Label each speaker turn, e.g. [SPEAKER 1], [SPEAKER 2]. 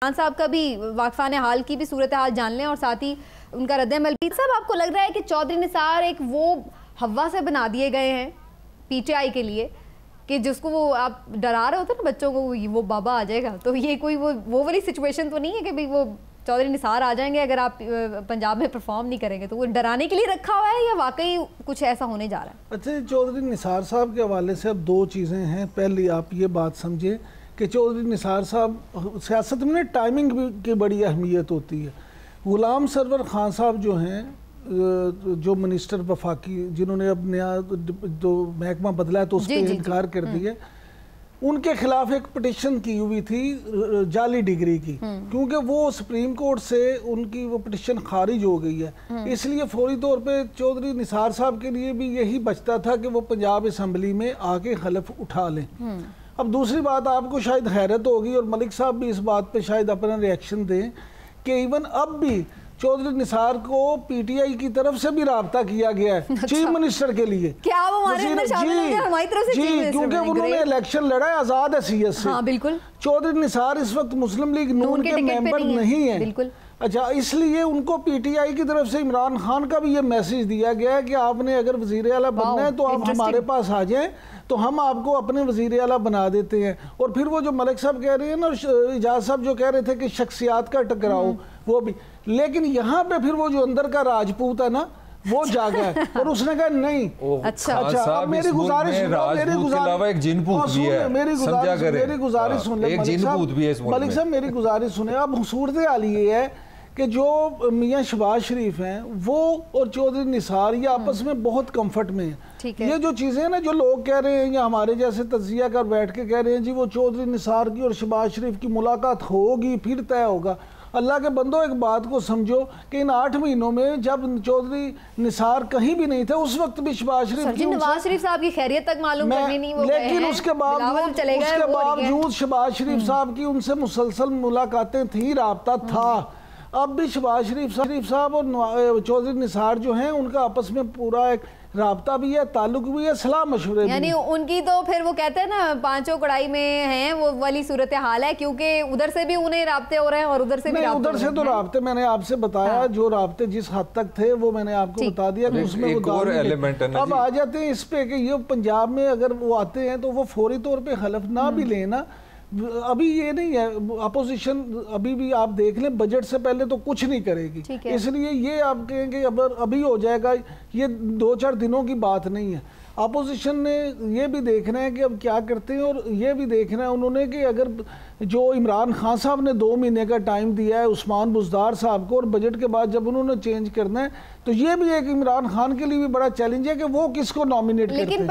[SPEAKER 1] خان صاحب کا بھی واقفان حال کی بھی صورتحال جان لیں اور ساتھ ہی ان کا رد عمل بھی۔ صاحب آپ کو لگ رہا ہے کہ چودھری نثار ایک وہ ہوا سے بنا دیے گئے ہیں پی ٹی آئی کے لیے کہ جس کو وہ آپ ڈرا رہے ہوتے ہیں نا بچوں کو وہ بابا آ جائے گا، تو یہ کوئی وہ والی سچویشن تو نہیں ہے کہ بھئی وہ چودھری نثار آ جائیں گے اگر آپ پنجاب میں پرفارم نہیں کریں گے، تو وہ ڈرانے کے لیے رکھا ہوا ہے یا واقعی کچھ ایسا ہونے جا رہا ہے؟
[SPEAKER 2] اچھا، چودھری نثار صاحب کے حوالے سے اب دو چیزیں ہیں۔ پہلی آپ یہ بات سمجھیں کہ چودھری نثار صاحب سیاست میں ٹائمنگ کی بڑی اہمیت ہوتی ہے۔ غلام سرور خان صاحب جو ہیں، جو منسٹر وفاقی جنہوں نے اب نیا جو محکمہ بدلا ہے تو اس پہ انکار کر دیا، ان کے خلاف ایک پٹیشن کی ہوئی تھی جعلی ڈگری کی، کیونکہ وہ سپریم کورٹ سے ان کی وہ پٹیشن خارج ہو گئی ہے۔ اس لیے فوری طور پہ چودھری نثار صاحب کے لیے بھی یہی بچتا تھا کہ وہ پنجاب اسمبلی میں آ کے حلف اٹھا لیں۔ اب دوسری بات آپ کو شاید حیرت ہوگی اور ملک صاحب بھی اس بات پہ شاید اپنا ریاکشن دیں کہ ایون اب بھی چودھری نثار کو پی ٹی آئی کی طرف سے بھی رابطہ کیا گیا ہے چیف منسٹر کے لیے۔
[SPEAKER 1] کیا وہ ہمارے اندر شامل ہو گیا ہماری طرف سے؟
[SPEAKER 2] جی، کیونکہ انہوں نے الیکشن لڑا ہے آزاد حیثیت سے۔
[SPEAKER 1] ہاں بالکل۔
[SPEAKER 2] چودھری نثار اس وقت مسلم لیگ نون کے ممبر نہیں ہیں۔
[SPEAKER 1] بالکل۔
[SPEAKER 2] اچھا، اس لیے ان کو پی ٹی آئی کی طرف سے عمران خان کا بھی یہ میسیج دیا گیا ہے کہ آپ نے اگر وزیر اعلیٰ بننا ہے تو آپ ہمارے پاس آ جائیں تو ہم آپ کو اپنے وزیر اعلیٰ بنا دیتے ہیں۔ اور پھر وہ جو ملک صاحب کہہ رہے ہیں نا، اجاز صاحب جو کہہ رہے تھے کہ شخصیات کا ٹکراؤ، وہ بھی، لیکن یہاں پہ پھر وہ جو اندر کا راجپوت ہے نا وہ جاگا ہے اور اس نے کہا نہیں۔
[SPEAKER 1] اچھا،
[SPEAKER 2] اب میری گزارش ملک صاحب میری گزارش سنیں۔ اب صورتحال یہ ہے کہ جو میاں شہباز شریف ہیں وہ اور چودھری نثار یہ آپس میں بہت کمفرٹ میں ہیں۔ یہ جو چیزیں ہیں نا، جو لوگ کہہ رہے ہیں یا ہمارے جیسے تجزیہ کر بیٹھ کے کہہ رہے ہیں جی وہ چودھری نثار کی اور شہباز شریف کی ملاقات ہوگی پھر طے ہوگا، اللہ کے بندوں ایک بات کو سمجھو کہ ان 8 مہینوں میں جب چودھری نثار کہیں بھی نہیں تھے اس وقت بھی شہباز شریف
[SPEAKER 1] نواز شریف صاحب کی خیریت تک معلوم کرنی نہیں،
[SPEAKER 2] لیکن اس کے باوجود شہباز شریف صاحب کی ان سے مسلسل ملاقاتیں تھیں، رابطہ تھا۔ اب بھی شہباز شریف صاحب اور چودھری نثار جو ہیں ان کا آپس میں پورا ایک رابطہ بھی ہے، تعلق بھی ہے، صلاح مشورے بھی،
[SPEAKER 1] یعنی ان کی تو پھر وہ کہتے ہیں نا پانچوں کڑائی میں ہیں وہ والی صورتحال ہے، کیونکہ ادھر سے بھی انہیں رابطے ہو رہے ہیں اور ادھر سے بھی رابطے ہو رہے ہیں۔ ادھر
[SPEAKER 2] سے تو رابطے میں نے آپ سے بتایا، جو رابطے جس حد تک تھے وہ میں نے آپ کو بتا دیا کہ اس میں اب آ جاتے ہیں اس پہ کہ یہ پنجاب میں اگر وہ آتے ہیں تو وہ فوری طور پہ حلف نہ بھی لینا۔ ابھی یہ نہیں ہے، اپوزیشن ابھی بھی آپ دیکھ لیں بجٹ سے پہلے تو کچھ نہیں کرے گی، اس لیے یہ آپ کہیں کہ ابھی ہو جائے گا، یہ 2-4 دنوں کی بات نہیں ہے۔ اپوزیشن نے یہ بھی دیکھنا ہے کہ اب کیا کرتے ہیں، اور یہ بھی دیکھنا ہے انہوں نے کہ اگر جو عمران خان صاحب نے 2 مہینے کا ٹائم دیا ہے عثمان بزدار صاحب کو، اور بجٹ کے بعد جب انہوں نے چینج کرنا ہے تو یہ بھی ایک عمران خان کے لیے بھی بڑا چیلنج ہے کہ وہ کس کو نامینیٹ کرتے ہیں۔